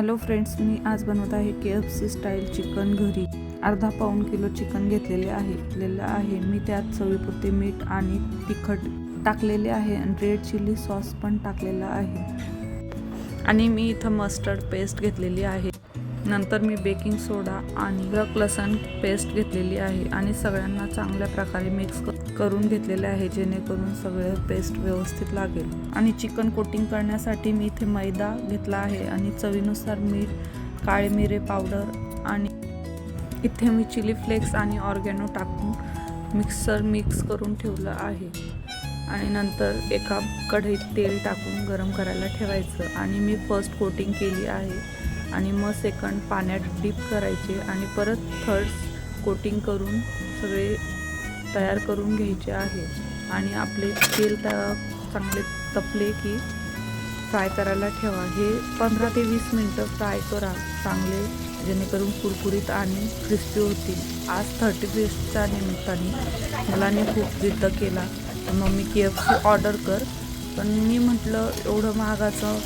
Hello friends, मी आज बनवत आहे KFC स्टाईल चिकन घरी। अर्धा पाऊण किलो चिकन घेतलेले आहे। मी त्यात चवीपुरते मीठ आणि तिखट टाकलेले आहे आणि रेड चिली सॉस पण टाकलेला आहे आणि मी इथं मस्टर्ड पेस्ट घेतलेली आहे। नंतर मी बेकिंग सोडा आणि अद्रक लसूण पेस्ट घेतलेली आहे आणि सगळ्यांना चांगल्या प्रकारे मिक्स करून घेतलेले आहे, जेणेकरून सगळे पेस्ट व्यवस्थित लागेल। आणि चिकन कोटिंग करण्यासाठी मी इथे मैदा घेतला आहे आणि चवीनुसार मीठ, काळे मिरे पावडर आणि इथे मी चिली फ्लेक्स आणि ऑर्गॅनो टाकून मिक्स करून ठेवलं आहे। आणि नंतर एका कढईत तेल टाकून गरम करायला ठेवायचं आणि मी फर्स्ट कोटिंग केली आहे आणि मग सेकंड पाण्यात डीप करायचे आणि परत थर्ड कोटिंग करून सगळे तयार करून घ्यायचे आहे। आणि आपले तेल चांगले तपले की फ्राय करायला ठेवा। हे 15 ते 20 मिनटं फ्राय करा चांगले, जेणेकरून कुरकुरीत आणि क्रिस्पी होतील। आज 31च्या निमित्ताने मुलांनी खूप जिद्द केला, मम्मी KFC ऑर्डर कर, पण मी म्हटलं एवढं महागाचं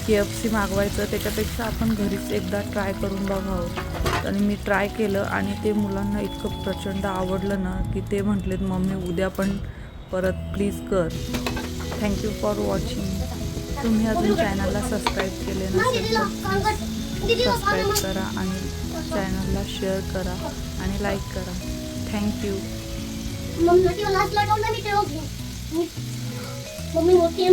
KFC मागवायचं, त्याच्यापेक्षा आपण घरीच एकदा ट्राय करून बघावं। आणि मी ट्राय केलं आणि ते मुलांना इतकं प्रचंड आवडलं ना की ते म्हटलेत मम्मी उद्या पण परत प्लीज कर। Thank you for watching. तुम्ही अजून चॅनलला सबस्क्राईब केले नसेल तर सबस्क्राईब करा आणि चॅनलला शेअर करा आणि लाईक करा। थँक्यू। मम्मी मोठी